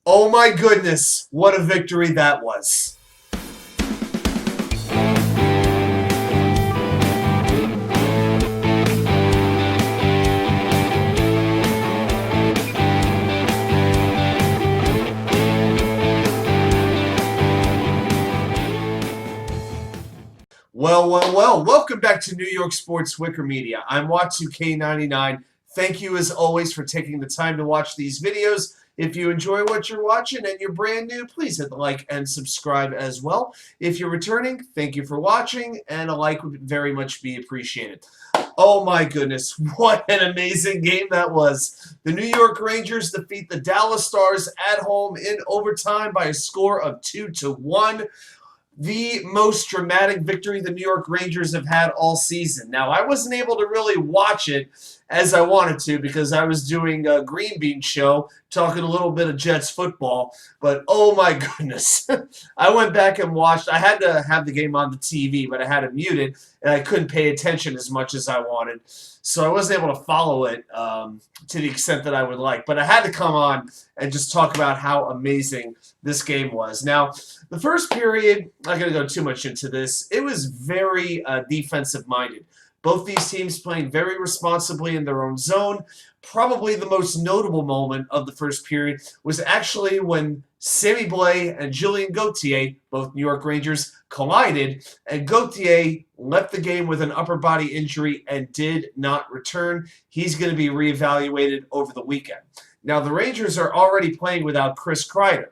Oh my goodness, what a victory that was. Well. Welcome back to New York Sports WickerMedia. I'm Watsu-K99. Thank you, as always, for taking the time to watch these videos. If you enjoy what you're watching and you're brand new, please hit the like and subscribe as well. If you're returning, thank you for watching, and a like would very much be appreciated. Oh my goodness, what an amazing game that was. The New York Rangers defeat the Dallas Stars at home in overtime by a score of 2-1. The most dramatic victory the New York Rangers have had all season. Now, I wasn't able to really watch it as I wanted to because I was doing a Green Bean show, talking a little bit of Jets football, but oh my goodness. I went back and watched. I had to have the game on the TV, but I had it muted, and I couldn't pay attention as much as I wanted. So I wasn't able to follow it to the extent that I would like. But I had to come on and just talk about how amazing this game was. Now, the first period, I'm not going to go too much into this, it was very defensive-minded. Both these teams playing very responsibly in their own zone. Probably the most notable moment of the first period was actually when Sammy Blais and Julien Gauthier, both New York Rangers, collided, and Gauthier left the game with an upper body injury and did not return. He's going to be reevaluated over the weekend. Now, the Rangers are already playing without Chris Kreider.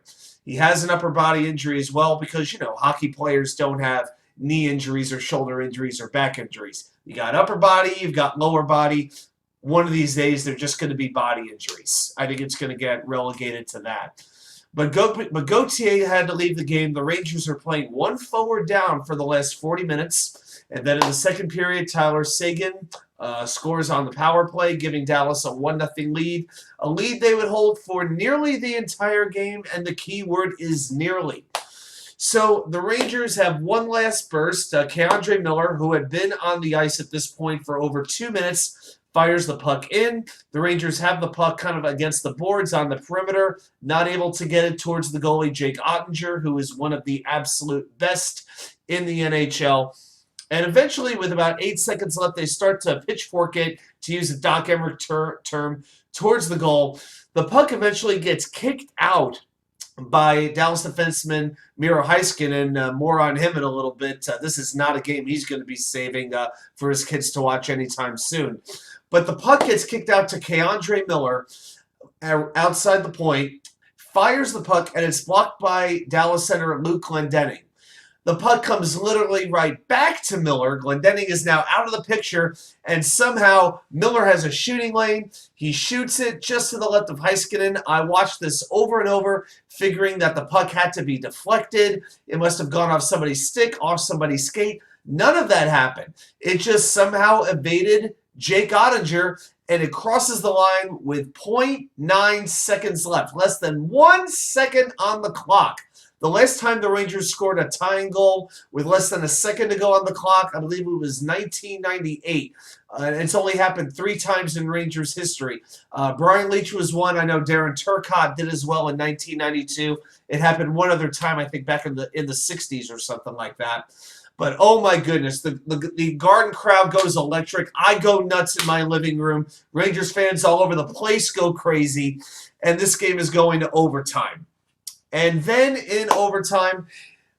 He has an upper body injury as well because, you know, hockey players don't have knee injuries or shoulder injuries or back injuries. You got upper body, you've got lower body. One of these days, they're just going to be body injuries. I think it's going to get relegated to that. But Gauthier had to leave the game. The Rangers are playing one forward down for the last 40 minutes. And then in the second period, Tyler Seguin scores on the power play, giving Dallas a 1-0 lead. A lead they would hold for nearly the entire game, and the key word is nearly. So the Rangers have one last burst. Kandremiller, who had been on the ice at this point for over 2 minutes, fires the puck in. The Rangers have the puck kind of against the boards on the perimeter, not able to get it towards the goalie, Jakeoettinger, who is one of the absolute best in the NHL. And eventually, with about 8 seconds left, they start to pitchfork it, to use a Doc Emmerich term, towards the goal. The puck eventually gets kicked out by Dallas defenseman miroheiskanen. More on him in a little bit. This is not a game he's going to be saving for his kids to watch anytime soon. But the puck gets kicked out to Kandremiller outside the point, fires the puck, and it's blocked by Dallas center Luke Glendening. The puck comes literally right back to Miller. Glendening is now out of the picture, and somehow Miller has a shooting lane. He shoots it just to the left of Heiskanen. I watched this over and over, figuring that the puck had to be deflected. It must have gone off somebody's stick, off somebody's skate. None of that happened. It just somehow evaded Jakeoettinger, and it crosses the line with 0.9 seconds left. Less than 1 second on the clock. The last time the Rangers scored a tying goal with less than a second to go on the clock, I believe it was 1998. It's only happened 3 times in Rangers history. Brian Leetch was one. I know Darren Turcotte did as well in 1992. It happened one other time, I think, back in the 60s or something like that. But oh my goodness, the Garden crowd goes electric. I go nuts in my living room. Rangers fans all over the place go crazy. And this game is going to overtime. And then in overtime,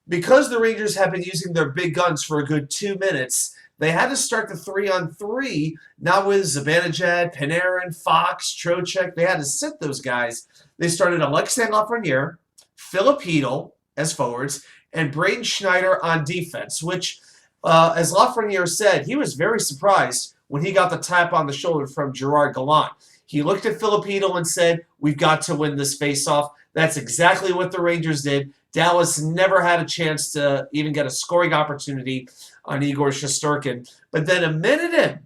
because the Rangers have been using their big guns for a good 2 minutes, they had to start the 3-on-3, not with Zibanejad, Panarin, Fox, Trocheck. They had to sit those guys. They started Alexei Lafreniere, Filip Chytil as forwards, and Braden Schneider on defense, which, as Lafreniere said, he was very surprised when he got the tap on the shoulder from Gerard Gallant. He looked at Filip Chytil and said, "We've got to win this faceoff." That's exactly what the Rangers did. Dallas never had a chance to even get a scoring opportunity on Igor Shesterkin. But then a minute in,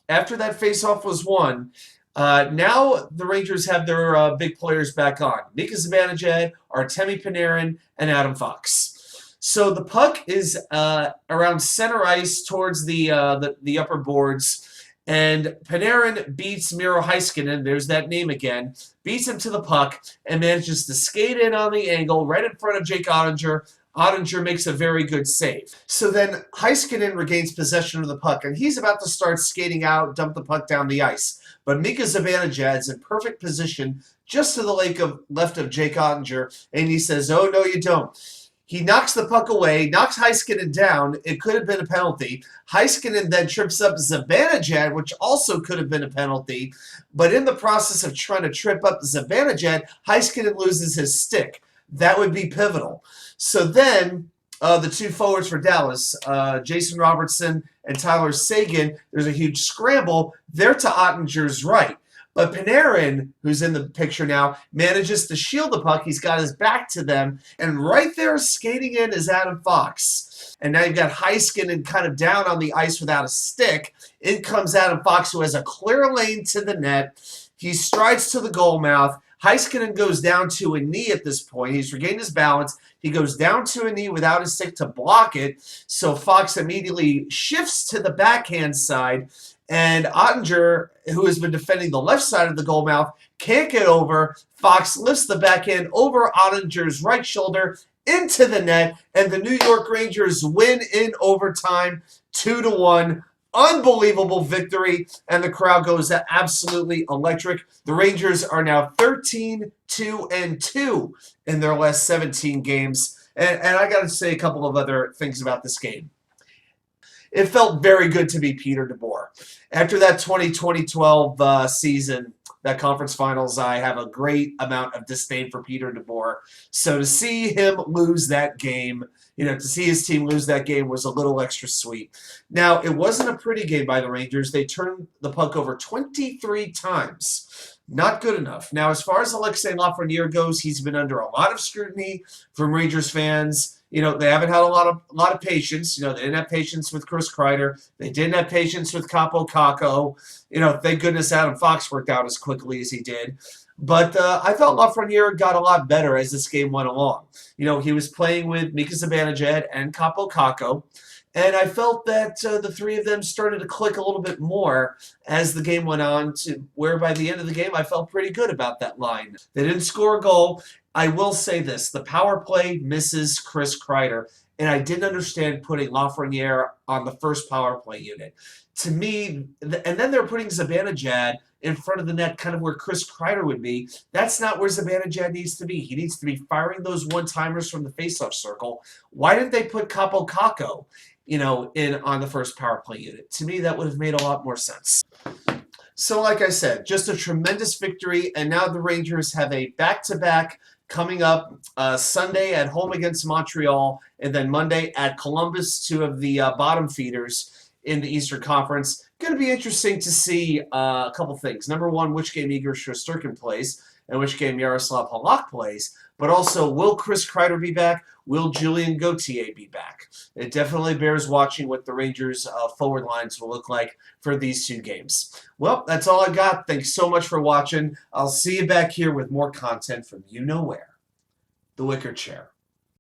after that faceoff was won, now the Rangers have their big players back on. Mikazibanejad, Artemipanarin, and adamfox. So the puck is around center ice towards the upper boards. And Panarin beats Miroheiskanen, there's that name again, beats him to the puck and manages to skate in on the angle right in front of Jakeoettinger. Ottinger makes a very good save. So then Heiskanen regains possession of the puck, and he's about to start skating out, dump the puck down the ice. But mikazibanejad's in perfect position just to the left of Jakeoettinger, and he says, "Oh, no, you don't." He knocks the puck away, knocks Heiskanen down. It could have been a penalty. Heiskanen then trips up Zibanejad, which also could have been a penalty. But in the process of trying to trip up Zibanejad, Heiskanen loses his stick. That would be pivotal. So then the two forwards for Dallas, Jason Robertson and Tyler Seguin, there's a huge scramble. They're to Ottinger's right. But Panarin, who's in the picture now, manages to shield the puck. He's got his back to them. And right there skating in is Adamfox. And now you've got Heiskanen kind of down on the ice without a stick. In comes Adamfox, who has a clear lane to the net. He strides to the goal mouth. Heiskanen goes down to a knee at this point. He's regained his balance. He goes down to a knee without his stick to block it. So Fox immediately shifts to the backhand side. And Ottinger, who has been defending the left side of the goal mouth, can't get over. Fox lifts the backhand over Ottinger's right shoulder into the net. And the New York Rangers win in overtime 2-1. Unbelievable victory, and the crowd goes absolutely electric. The Rangers are now 13-2-2 in their last 17 games. And I got to say a couple of other things about this game. It felt very good to be Peter DeBoer. After that 2012 season, that conference finals, I have a great amount of disdain for Peter DeBoer. So to see him lose that game, to see his team lose that game was a little extra sweet. Now, it wasn't a pretty game by the Rangers. They turned the puck over 23 times. Not good enough. Now, as far as Alexei Lafreniere goes, he's been under a lot of scrutiny from Rangers fans. They haven't had a lot of patience. They didn't have patience with Chris Kreider. They didn't have patience with Kaapo Kakko. Thank goodness Adam Fox worked out as quickly as he did. But I felt Lafreniere got a lot better as this game went along. He was playing with Mikazibanejad and Kaapo Kakko. And I felt that the three of them started to click a little bit more as the game went on, to where by the end of the game I felt pretty good about that line. They didn't score a goal. I will say this, the power play misses Chris Kreider, and I didn't understand putting Lafreniere on the first power play unit. To me, and then they're putting Zibanejad in front of the net, kind of where Chris Kreider would be. That's not where Zibanejad needs to be. He needs to be firing those one-timers from the faceoff circle. Why didn't they put Kaapo Kakko, in on the first power play unit? To me, that would have made a lot more sense. So like I said, just a tremendous victory, and now the Rangers have a back-to-back coming up Sunday at home against Montreal, and then Monday at Columbus, two of the bottom feeders in the Eastern Conference. Going to be interesting to see a couple things. Number one, which game Igor Shesterkin plays, and which game Yaroslav Halak plays. But also, will Chris Kreider be back? Will Julien Gauthier be back? It definitely bears watching what the Rangers' forward lines will look like for these two games. Well, that's all I got. Thanks so much for watching. I'll see you back here with more content from you know where. The Wicker Chair.